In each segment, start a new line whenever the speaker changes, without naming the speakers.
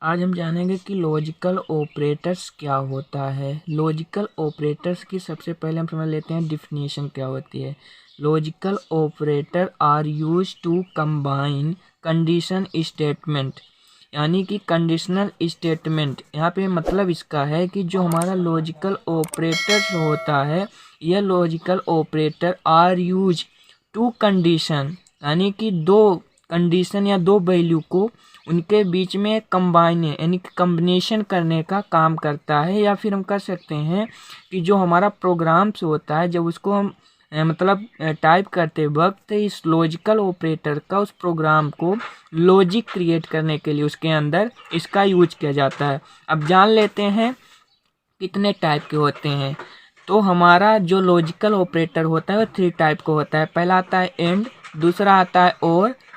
आज हम जानेंगे कि लॉजिकल ऑपरेटर्स क्या होता है। लॉजिकल ऑपरेटर्स की सबसे पहले हम समझ लेते हैं डिफिनीशन क्या होती है। Logical operator are use to combine condition statement, यानी कि कंडीशनल स्टेटमेंट। यहाँ पे मतलब इसका है कि जो हमारा लॉजिकल ऑपरेटर होता है, यह logical operator are use to condition, यानी कि दो कंडीशन या दो वैल्यू को उनके बीच में कंबाइन यानी कि कम्बिनेशन करने का काम करता है। या फिर हम कह सकते हैं कि जो हमारा प्रोग्राम्स होता है, जब उसको हम मतलब टाइप करते वक्त इस लॉजिकल ऑपरेटर का उस प्रोग्राम को लॉजिक क्रिएट करने के लिए उसके अंदर इसका यूज किया जाता है। अब जान लेते हैं कितने टाइप के होते हैं। तो हमारा जो लॉजिकल ऑपरेटर होता है वो 3 टाइप का होता है। पहला आता है एंड, दूसरा आता है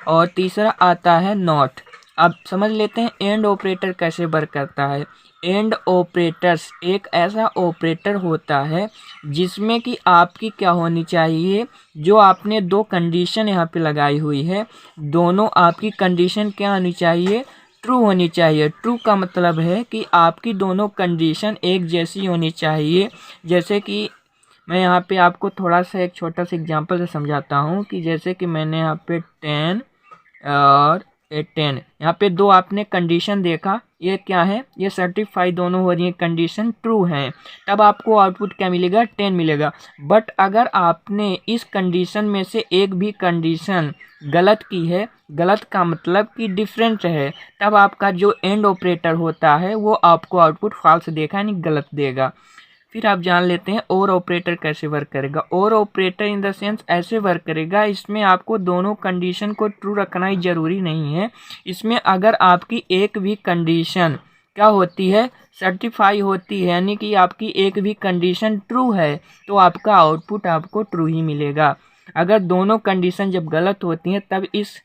और तीसरा आता है नॉट। अब समझ लेते हैं एंड ऑपरेटर कैसे वर्क करता है। एंड ऑपरेटर्स एक ऐसा ऑपरेटर होता है जिसमें कि आपकी क्या होनी चाहिए, जो आपने दो कंडीशन यहाँ पे लगाई हुई है, दोनों आपकी कंडीशन क्या होनी चाहिए, ट्रू होनी चाहिए। ट्रू का मतलब है कि आपकी दोनों कंडीशन एक जैसी होनी चाहिए। जैसे कि मैं यहाँ पे आपको थोड़ा सा एक छोटा सा एग्जांपल से समझाता हूँ कि जैसे कि मैंने यहाँ पे 10 और 10 यहाँ पे दो आपने कंडीशन देखा, ये क्या है, ये सर्टिफाई दोनों हो रही है, कंडीशन ट्रू है, तब आपको आउटपुट क्या मिलेगा, 10 मिलेगा। बट अगर आपने इस कंडीशन में से एक भी कंडीशन गलत की है, गलत का मतलब कि डिफरेंट है, तब आपका जो एंड ऑपरेटर होता है वो आपको आउटपुट फॉल्स देगा यानी गलत देगा। फिर आप जान लेते हैं और ऑपरेटर कैसे वर्क करेगा। और ऑपरेटर इन द सेंस ऐसे वर्क करेगा, इसमें आपको दोनों कंडीशन को ट्रू रखना ही जरूरी नहीं है। इसमें अगर आपकी एक भी कंडीशन क्या होती है, सर्टिफाई होती है, यानी कि आपकी एक भी कंडीशन ट्रू है, तो आपका आउटपुट आपको ट्रू ही मिलेगा। अगर दोनों कंडीशन जब गलत होती हैं तब इस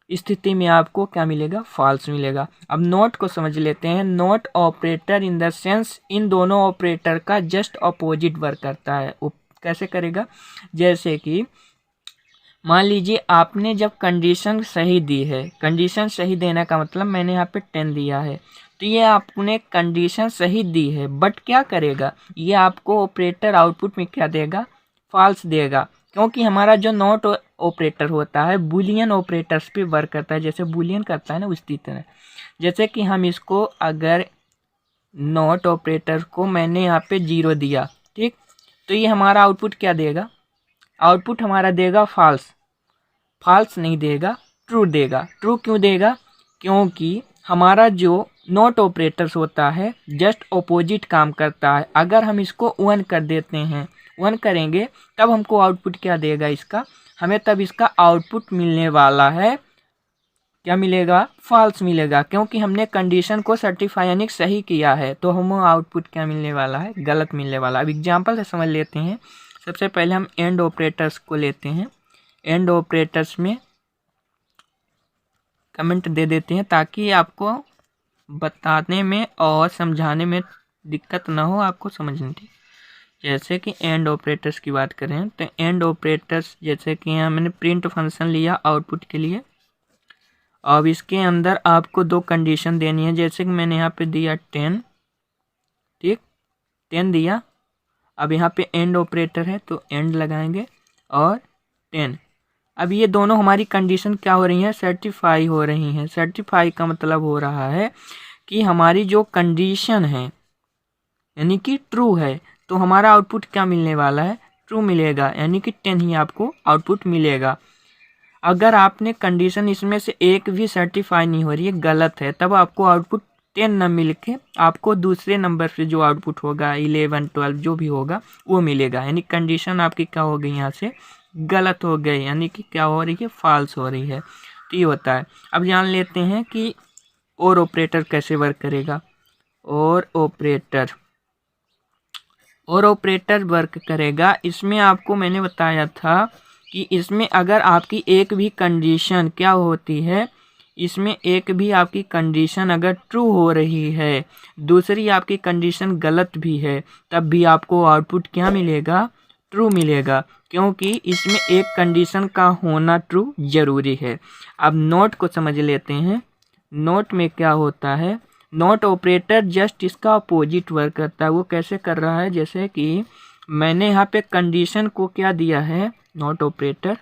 स्थिति में आपको क्या मिलेगा, फॉल्स मिलेगा। अब नोट को समझ लेते हैं। Note operator in the sense in दोनों ऑपरेटर का जस्ट अपोजिट वर्क करता है। वो कैसे करेगा, जैसे कि मान लीजिए आपने जब कंडीशन सही दी है, कंडीशन सही देने का मतलब मैंने यहाँ पे 10 दिया है, तो ये आपने कंडीशन सही दी है, बट क्या करेगा, ये आपको ऑपरेटर आउटपुट में क्या देगा, फॉल्स देगा। क्योंकि हमारा जो नॉट ऑपरेटर होता है बुलियन ऑपरेटर्स पे वर्क करता है, जैसे बुलियन करता है ना उसी तरह। जैसे कि हम इसको अगर नॉट ऑपरेटर को मैंने यहाँ पे 0 दिया, ठीक, तो ये हमारा आउटपुट क्या देगा, आउटपुट हमारा देगा फॉल्स। फॉल्स नहीं देगा, ट्रू देगा। ट्रू क्यों देगा, क्योंकि हमारा जो नॉट ऑपरेटर्स होता है जस्ट ऑपोजिट काम करता है। अगर हम इसको 1 कर देते हैं, 1 करेंगे, तब हमको आउटपुट क्या देगा इसका, हमें तब इसका आउटपुट मिलने वाला है, क्या मिलेगा, फॉल्स मिलेगा। क्योंकि हमने कंडीशन को सर्टिफाई यानी सही किया है, तो हम आउटपुट क्या मिलने वाला है, गलत मिलने वाला। अब एग्जाम्पल से समझ लेते हैं। सबसे पहले हम एंड ऑपरेटर्स को लेते हैं। एंड ऑपरेटर्स में कमेंट दे देते हैं ताकि आपको बताने में और समझाने में दिक्कत ना हो, आपको समझने की। जैसे कि एंड ऑपरेटर्स की बात करें तो एंड ऑपरेटर्स जैसे कि यहाँ मैंने प्रिंट फंक्शन लिया आउटपुट के लिए। अब इसके अंदर आपको दो कंडीशन देनी है, जैसे कि मैंने यहाँ पे दिया 10, ठीक, 10 दिया। अब यहाँ पे एंड ऑपरेटर है तो एंड लगाएंगे और 10। अब ये दोनों हमारी कंडीशन क्या हो रही हैं, सर्टिफाई हो रही हैं। सर्टिफाई का मतलब हो रहा है कि हमारी जो कंडीशन है यानी कि ट्रू है, तो हमारा आउटपुट क्या मिलने वाला है, ट्रू मिलेगा, यानी कि 10 ही आपको आउटपुट मिलेगा। अगर आपने कंडीशन इसमें से एक भी सर्टिफाई नहीं हो रही है, गलत है, तब आपको आउटपुट 10 न मिल के आपको दूसरे नंबर से जो आउटपुट होगा 11, 12 जो भी होगा वो मिलेगा। यानी कंडीशन आपकी क्या हो गई, यहाँ से गलत हो गई, यानी कि क्या हो रही है, फॉल्स हो रही है। तो ये होता है। अब जान लेते हैं कि और ऑपरेटर कैसे वर्क करेगा। और ऑपरेटर वर्क करेगा, इसमें आपको मैंने बताया था कि इसमें अगर आपकी एक भी कंडीशन क्या होती है, इसमें एक भी आपकी कंडीशन अगर ट्रू हो रही है, दूसरी आपकी कंडीशन गलत भी है, तब भी आपको आउटपुट क्या मिलेगा, ट्रू मिलेगा। क्योंकि इसमें एक कंडीशन का होना ट्रू जरूरी है। अब नोट को समझ लेते हैं। नोट में क्या होता है, नॉट ऑपरेटर जस्ट इसका अपोजिट वर्क करता है। वो कैसे कर रहा है, जैसे कि मैंने यहाँ पे कंडीशन को क्या दिया है, नॉट ऑपरेटर,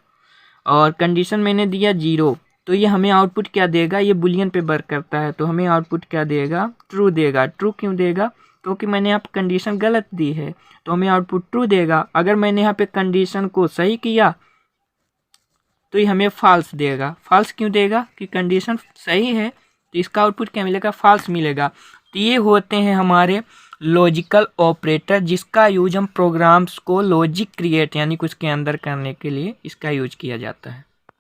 और कंडीशन मैंने दिया 0, तो ये हमें आउटपुट क्या देगा, ये बुलियन पे वर्क करता है, तो हमें आउटपुट क्या देगा, ट्रू देगा। ट्रू क्यों देगा, क्योंकि मैंने यहाँ पे कंडीशन गलत दी है, तो हमें आउटपुट ट्रू देगा। अगर मैंने यहाँ पे कंडीशन को सही किया तो ये हमें फॉल्स देगा। फॉल्स क्यों देगा, कि कंडीशन सही है, तो इसका आउटपुट क्या मिलेगा, फॉल्स मिलेगा। तो ये होते हैं हमारे लॉजिकल ऑपरेटर, जिसका यूज हम प्रोग्राम्स को लॉजिक क्रिएट यानी कुछ के अंदर करने के लिए इसका यूज किया जाता है।